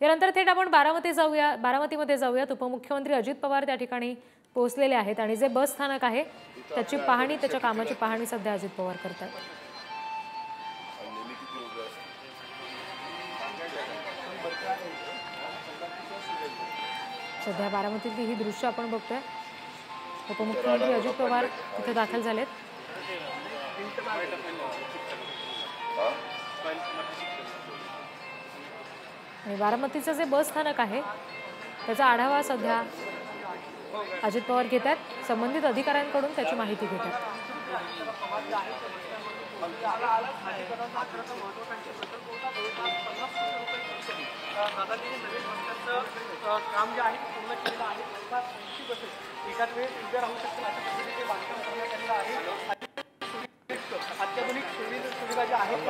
यानंतर थेट आपण बारामतीमध्ये जाऊयात। उपमुख्यमंत्री अजित पवार त्या ठिकाणी पोहोचलेले आहेत आणि जे बस स्थानक आहे त्याची पाहणी, त्याच्या कामाची पाहणी सध्या अजित पवार करतात। सध्या बारामतीतली ही दृश्य आपण बघतोय। उपमुख्यमंत्री अजित पवार तिथे दाखल झालेत। आणि बारामतीचं जे बस स्थानक आहे त्याचा आढावा सध्या अजित पवार घेत आहेत। संबंधित अधिकाऱ्यांकडून त्याची माहिती घेत आहेत। काम जे आहे पूर्ण केलेलं आहे। एकाच वेळेस उभे राहू शकतील अशा पद्धतीचे बांधकाम करण्यात आलेलं आहे। अत्याधुनिक सुविधा ज्या आहेत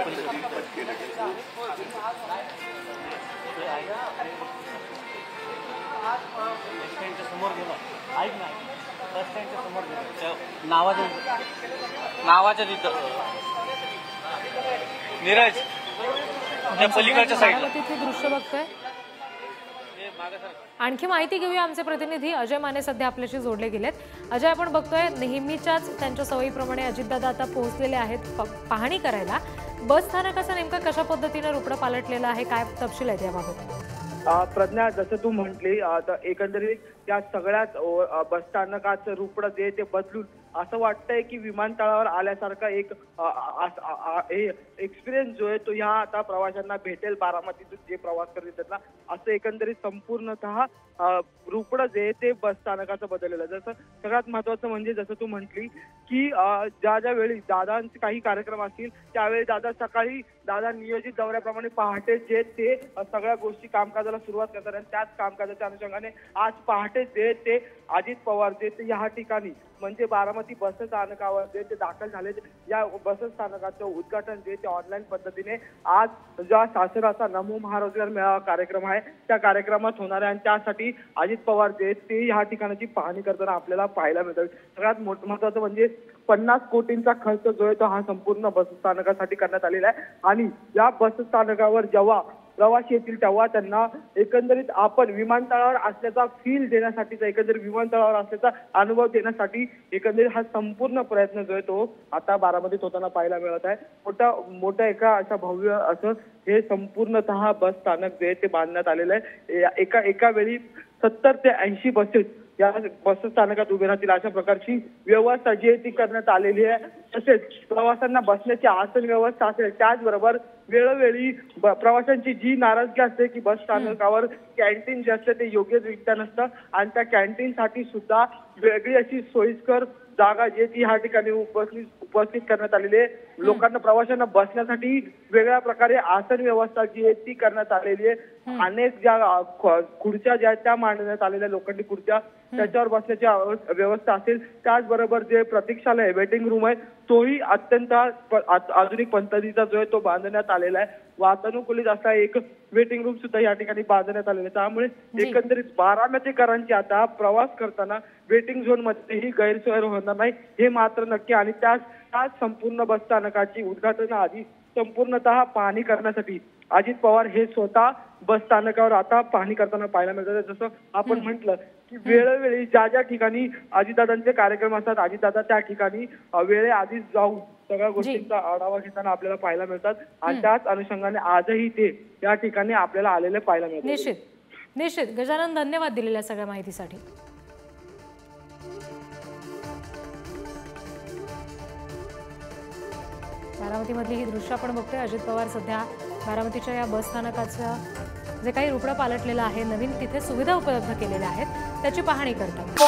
नावाच्या तिथं नीरज त्या पलीकडच्या साईडला तिथे दृश्य बघतोय। आणखी माहिती घेऊया। आमचे प्रतिनिधी अजय माने सध्या आपल्याशी जोडले गेलेत। अजय, आपण बघतोय नेहमीच्याच त्यांच्या सवयीप्रमाणे अजितदादा आता पोहोचलेले आहेत पाहणी करायला। बस स्थानकाचा नेमका कशा पद्धतीने रूपडा पालटलेला आहे, काय तपशील आहेत याबाबत? प्रज्ञा, जसं तू म्हटली एकंदरीत त्या सगळ्याच बस स्थानकाचं रूपडं जे ते बदलून असं वाटतंय की विमानतळावर आल्यासारखा एक एक्सपिरियन्स जो आहे तो ह्या आता प्रवाशांना भेटेल। बारामतीतून जे प्रवास करतील त्यांना असं एकंदरीत संपूर्णतः रूपडं जे ते बस स्थानकाचं बदललेलं। जसं सगळ्यात महत्वाचं म्हणजे जसं तू म्हटली की ज्या वेळी दादांचे काही कार्यक्रम असतील त्यावेळी दादा नियोजित दौऱ्याप्रमाणे पहाटे जे ते सगळ्या गोष्टी कामकाजाला सुरुवात करतात आणि त्याच कामकाजाच्या अनुषंगाने आज पहाटे जे ते अजित पवार जे ते ह्या ठिकाणी म्हणजे बारामती बस स्थानकावर जे ते दाखल झाले। या बस स्थानकाचं उद्घाटन जे ते ऑनलाईन पद्धतीने आज ज्या शासनाचा नमो महारोजगार मेळावा कार्यक्रम आहे त्या कार्यक्रमात होणार आहे आणि त्यासाठी अजित पवार जे ते ह्या ठिकाणाची पाहणी करताना आपल्याला पाहायला मिळतात। सगळ्यात महत्वाचं म्हणजे 50 कोटींचा खर्च जो आहे तो हा संपूर्ण बस स्थानकासाठी करण्यात आलेला आहे आणि या बस स्थानकावर जेव्हा प्रवासी येतील तेव्हा त्यांना एकंदरीत आपण विमानतळावर असल्याचा फील देण्यासाठीचा, एकंदरीत विमानतळावर असल्याचा अनुभव देण्यासाठी एकंदरीत हा संपूर्ण प्रयत्न जो आहे तो आता बारामतीत होताना पाहायला मिळत आहे। मोठ्या एका अशा भव्य असं हे संपूर्णतः बस स्थानक जे ते बांधण्यात आलेलं आहे। एका वेळी 70 ते 80 बसेस या बस स्थानकात उभे राहतील अशा प्रकारची व्यवस्था जी आहे ती करण्यात आलेली आहे। तसेच प्रवाशांना बसण्याची आसन व्यवस्था असेल, त्याचबरोबर वेळोवेळी प्रवाशांची जी नाराजगी असते की बस स्थानकावर कॅन्टीन जे असते ते योग्यरित्या नसतं आणि त्या कॅन्टीनसाठी सुद्धा वेगळी अशी सोयीस्कर जागा जी ती ह्या ठिकाणी उपस्थित करण्यात आलेली आहे। लोकांना, प्रवाशांना बसण्यासाठी वेगळ्या प्रकारे आसन व्यवस्था जी आहे ती करण्यात आलेली आहे। अनेक ज्या खुर्च्या ज्या त्या मांडण्यात आलेल्या लोखंडी खुर्च्या त्याच्यावर बसण्याची व्यवस्था असेल, त्याचबरोबर जे प्रतीक्षालय वेटिंग रूम आहे तोही अत्यंत आधुनिक पद्धतीचा जो आहे तो बांधण्यात आलेला आहे। वातानुकूलित असा एक वेटिंग रूम सुद्धा या ठिकाणी बांधण्यात आलेला आहे। त्यामुळे एकंदरीत बारामतीकरांची आता प्रवास करताना वेटिंग झोन मध्येही गैरसोय होणार नाही हे मात्र नक्की। आणि त्याच संपूर्ण बस स्थानकाची उद्घाटन आधी संपूर्णतः पाहणी करण्यासाठी अजित पवार हे स्वतः बस स्थानकावर आता पाहणी करताना पाहायला मिळतात। जसं आपण म्हटलं की वेळोवेळी ज्या ठिकाणी अजितदादांचे कार्यक्रम असतात अजितदादा त्या ठिकाणी वेळेआधीच जाऊन सगळ्या गोष्टींचा आढावा घेताना आपल्याला पाहायला मिळतात आणि त्याच अनुषंगाने आजही ते या ठिकाणी आपल्याला आलेले पाहायला मिळतात। निश्चित गजानन, धन्यवाद दिलेल्या सगळ्या माहितीसाठी। बारामतीमधली ही दृश्य आपण बघतोय। अजित पवार सध्या बारामतीच्या या बस स्थानकाचं जे काही रूपडं पालटलेलं आहे, नवीन तिथे सुविधा उपलब्ध केलेल्या आहेत त्याची पाहणी करतात।